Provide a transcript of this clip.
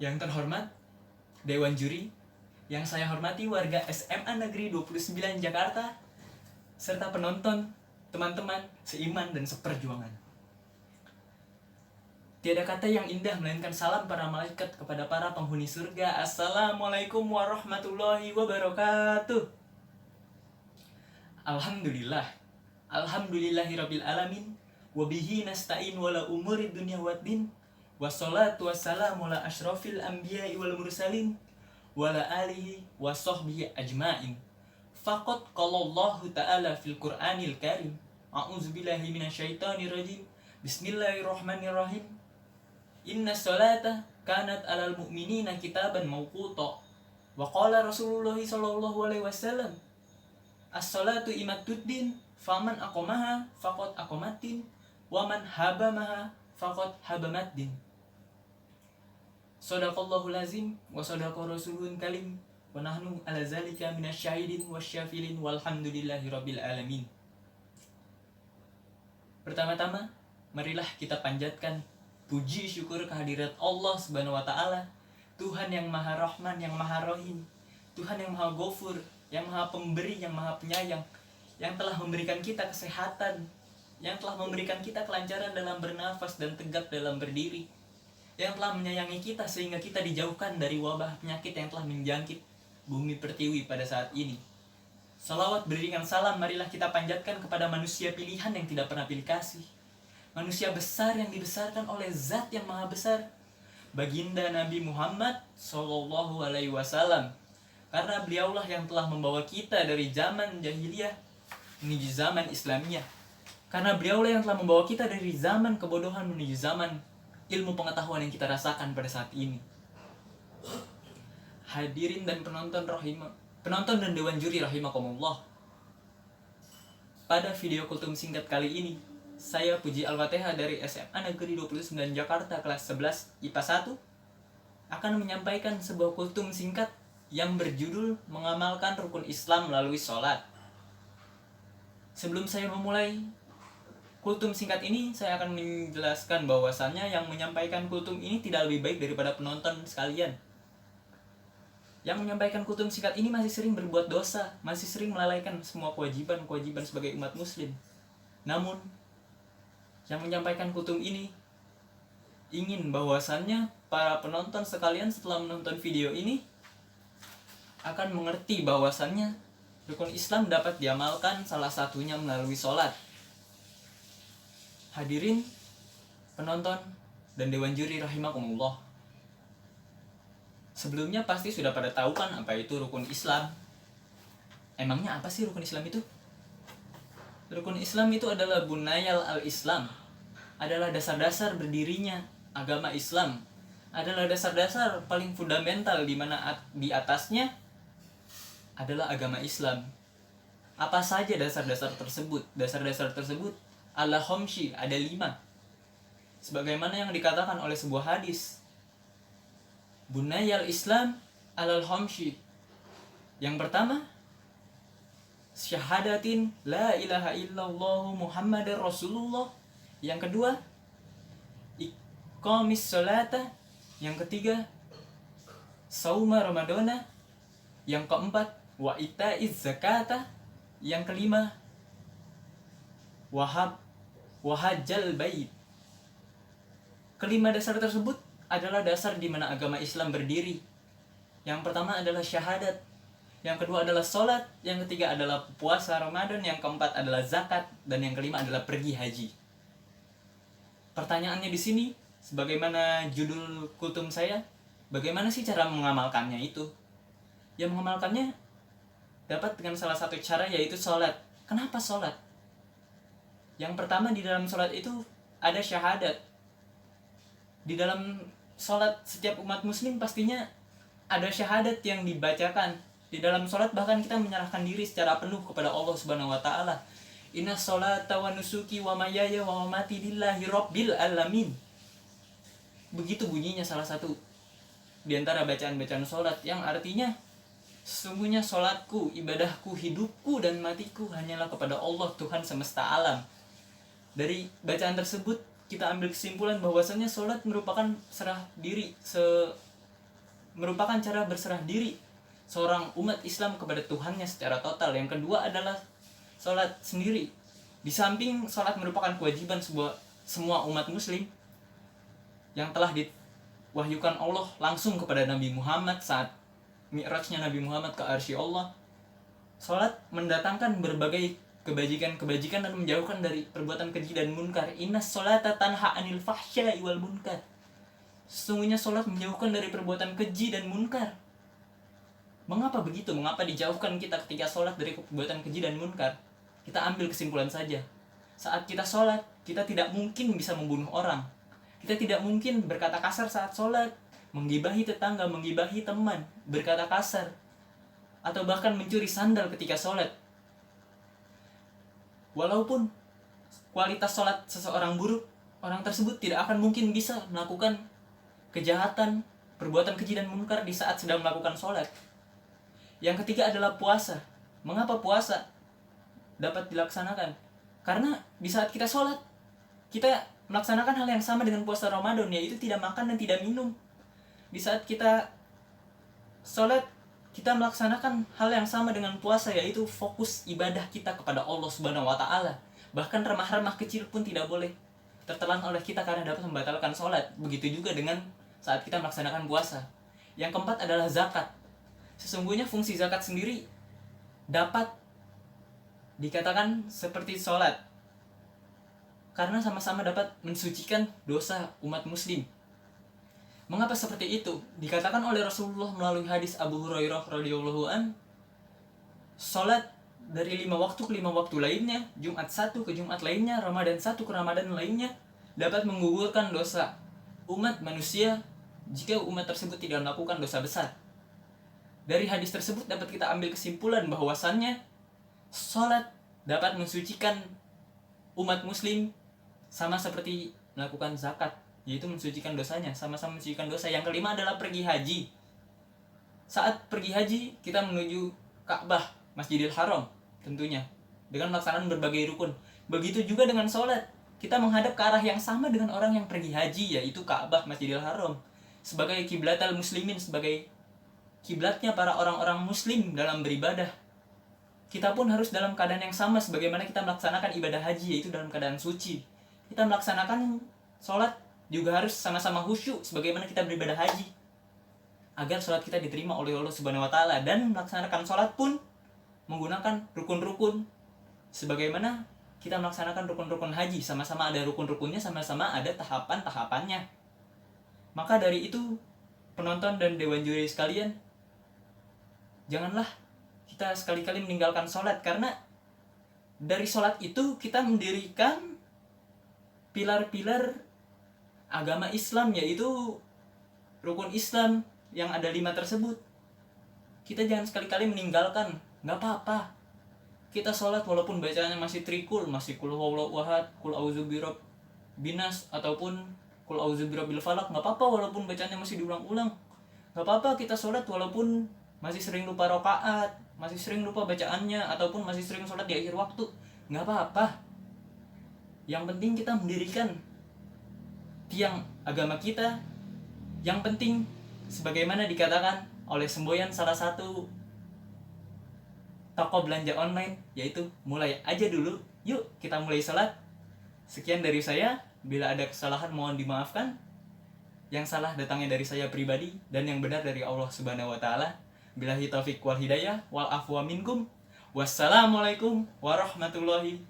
Yang terhormat Dewan Juri, yang saya hormati warga SMA Negeri 29 Jakarta, serta penonton, teman-teman seiman dan seperjuangan. Tiada kata yang indah melainkan salam para malaikat kepada para penghuni surga. Assalamualaikum warahmatullahi wabarakatuh. Alhamdulillah. Alhamdulillahirabbil alamin. Wabihi nasta'in wala umuri dunya waddin. Wassalatu wassalamu ala asyrafil anbiya'i wal mursalin wala alihi wa sahbihi ajma'in. Faqad qalallahu ta'ala fil Qur'anil Karim. A'udzubillahi minasyaitonir rajim. Bismillahirrahmanirrahim. Inna sholata kanat alal mu'minina kitaban mawquta. Wa qala Rasulullah sallallahu alaihi wasallam, as-sholatu imaduddin, faman aqamaha faqad aqamatin, wa man habamaha faqad habamaddin. Shadaqallahul azim wa shadaqa rasulun kalim wa nahnu ala zalika minasyahidin wasyafilin walhamdulillahi rabbil alamin. Pertama-tama, marilah kita panjatkan puji syukur kehadirat Allah Subhanahu wa taala, Tuhan yang Maha Rahman, yang Maha Rahim, Tuhan yang Maha Ghafur, yang Maha Pemberi, yang Maha Penyayang, yang telah memberikan kita kesehatan, yang telah memberikan kita kelancaran dalam bernafas dan tegak dalam berdiri, yang telah menyayangi kita sehingga kita dijauhkan dari wabah penyakit yang telah menjangkit bumi pertiwi pada saat ini. Salawat beriringan salam marilah kita panjatkan kepada manusia pilihan yang tidak pernah pilih kasih, manusia besar yang dibesarkan oleh Zat yang Maha Besar, Baginda Nabi Muhammad Sallallahu Alaihi Wasallam. Karena beliaulah yang telah membawa kita dari zaman jahiliyah menuju zaman Islamiyah. Karena beliaulah yang telah membawa kita dari zaman kebodohan menuju zaman ilmu pengetahuan yang kita rasakan pada saat ini. Hadirin dan penonton dan dewan juri rahimakumullah. Pada video kultum singkat kali ini, saya Puji Al-Fatihah dari SMA Negeri 29 Jakarta kelas 11 IPA 1 akan menyampaikan sebuah kultum singkat yang berjudul mengamalkan rukun Islam melalui sholat. Sebelum saya memulai kultum singkat ini, saya akan menjelaskan bahwasannya yang menyampaikan kultum ini tidak lebih baik daripada penonton sekalian. Yang menyampaikan kultum singkat ini masih sering berbuat dosa, masih sering melalaikan semua kewajiban sebagai umat muslim. Namun yang menyampaikan kultum ini ingin bahwasannya para penonton sekalian setelah menonton video ini akan mengerti bahwasannya rukun Islam dapat diamalkan salah satunya melalui sholat. Hadirin, penonton, dan dewan juri rahimakumullah. Sebelumnya pasti sudah pada tahu kan apa itu rukun Islam. Emangnya apa sih rukun Islam itu? Rukun Islam itu adalah bunayal al-Islam, adalah dasar-dasar berdirinya agama Islam, adalah dasar-dasar paling fundamental di mana di atasnya adalah agama Islam. Apa saja dasar-dasar tersebut? Dasar-dasar tersebut al-khamsi, ada 5. Sebagaimana yang dikatakan oleh sebuah hadis, bunayal Islam al-khamsi. Yang pertama, syahadatin la ilaha illallah Muhammadar Rasulullah. Yang kedua, iqamis sholata. Yang ketiga, sauma ramadana. Yang keempat, wa itaiz zakata. Yang kelima, wahajjal bait. Kelima dasar tersebut adalah dasar di mana agama Islam berdiri. Yang pertama adalah syahadat, yang kedua adalah sholat, yang ketiga adalah puasa Ramadan, yang keempat adalah zakat, dan yang kelima adalah pergi haji. Pertanyaannya di sini, sebagaimana judul kultum saya, bagaimana sih cara mengamalkannya itu? Yang mengamalkannya dapat dengan salah satu cara, yaitu sholat. Kenapa sholat? Yang pertama, di dalam sholat itu ada syahadat. Di dalam sholat setiap umat muslim pastinya ada syahadat yang dibacakan. Di dalam sholat bahkan kita menyerahkan diri secara penuh kepada Allah Subhanahu wa taala. Inna sholata wa nusuki wa mayaya wa mamati lillahi rabbil alamin. Begitu bunyinya salah satu di antara bacaan-bacaan sholat, yang artinya sesungguhnya sholatku, ibadahku, hidupku, dan matiku hanyalah kepada Allah, Tuhan semesta alam. Dari bacaan tersebut kita ambil kesimpulan bahwasannya sholat merupakan serah diri merupakan cara berserah diri seorang umat Islam kepada Tuhannya secara total. Yang kedua adalah sholat sendiri. Di samping sholat merupakan kewajiban semua umat muslim yang telah diwahyukan Allah langsung kepada Nabi Muhammad saat mi'rajnya Nabi Muhammad ke arsy Allah, sholat mendatangkan berbagai kebajikan-kebajikan dan menjauhkan dari perbuatan keji dan munkar. Innas sholata tanha anil fahsya'i wal munkar. Sesungguhnya sholat menjauhkan dari perbuatan keji dan munkar. Mengapa begitu? Mengapa dijauhkan kita ketika sholat dari perbuatan keji dan munkar? Kita ambil kesimpulan saja. Saat kita sholat, kita tidak mungkin bisa membunuh orang. Kita tidak mungkin berkata kasar saat sholat, menggibahi tetangga, menggibahi teman, berkata kasar, atau bahkan mencuri sandal ketika sholat. Walaupun kualitas sholat seseorang buruk, orang tersebut tidak akan mungkin bisa melakukan kejahatan, perbuatan keji dan munkar di saat sedang melakukan sholat. Yang ketiga adalah puasa. Mengapa puasa dapat dilaksanakan? Karena di saat kita sholat, kita melaksanakan hal yang sama dengan puasa Ramadan, yaitu tidak makan dan tidak minum. Di saat kita sholat, kita melaksanakan hal yang sama dengan puasa, yaitu fokus ibadah kita kepada Allah Subhanahu wa Ta'ala. Bahkan remah-remah kecil pun tidak boleh tertelan oleh kita karena dapat membatalkan sholat. Begitu juga dengan saat kita melaksanakan puasa. Yang keempat adalah zakat. Sesungguhnya fungsi zakat sendiri dapat dikatakan seperti sholat, karena sama-sama dapat mensucikan dosa umat muslim. Mengapa seperti itu? Dikatakan oleh Rasulullah melalui hadis Abu Hurairah radhiyallahu an, sholat dari 5 waktu ke 5 waktu lainnya, Jumat 1 ke Jumat lainnya, Ramadan 1 ke Ramadan lainnya, dapat menggugurkan dosa umat manusia jika umat tersebut tidak melakukan dosa besar. Dari hadis tersebut dapat kita ambil kesimpulan bahwasannya sholat dapat mensucikan umat muslim sama seperti melakukan zakat, yaitu mensucikan dosanya, sama-sama mensucikan dosa. Yang kelima adalah pergi haji. Saat pergi haji, kita menuju Ka'bah, Masjidil Haram tentunya, dengan melaksanakan berbagai rukun. Begitu juga dengan sholat, kita menghadap ke arah yang sama dengan orang yang pergi haji, yaitu Ka'bah, Masjidil Haram, sebagai kiblatal muslimin, sebagai kiblatnya para orang-orang muslim dalam beribadah. Kita pun harus dalam keadaan yang sama sebagaimana kita melaksanakan ibadah haji, yaitu dalam keadaan suci. Kita melaksanakan sholat juga harus sama-sama khusyuk sebagaimana kita beribadah haji, agar sholat kita diterima oleh Allah Subhanahu wa Ta'ala. Dan melaksanakan sholat pun menggunakan rukun-rukun sebagaimana kita melaksanakan rukun-rukun haji, sama-sama ada rukun-rukunnya, sama-sama ada tahapan-tahapannya. Maka dari itu, penonton dan dewan juri sekalian, janganlah kita sekali-kali meninggalkan sholat, karena dari sholat itu kita mendirikan pilar-pilar agama Islam, yaitu rukun Islam yang ada 5 tersebut. Kita jangan sekali-kali meninggalkan. Nggak apa-apa kita sholat walaupun bacaannya masih trikul, masih kul huwallahu ahad, kul auzu birab binas, ataupun kul auzu birabbil falaq. Nggak apa-apa walaupun bacaannya masih diulang-ulang. Nggak apa-apa kita sholat walaupun masih sering lupa rakaat, masih sering lupa bacaannya, ataupun masih sering sholat di akhir waktu. Nggak apa-apa. Yang penting kita mendirikan tiang agama kita. Yang penting sebagaimana dikatakan oleh semboyan salah satu toko belanja online, yaitu mulai aja dulu, yuk kita mulai sholat. Sekian dari saya, bila ada kesalahan mohon dimaafkan. Yang salah datangnya dari saya pribadi, dan yang benar dari Allah Subhanahu wa Ta'ala. Billahi taufiq wal hidayah wal afwa minkum. Wassalamualaikum warahmatullahi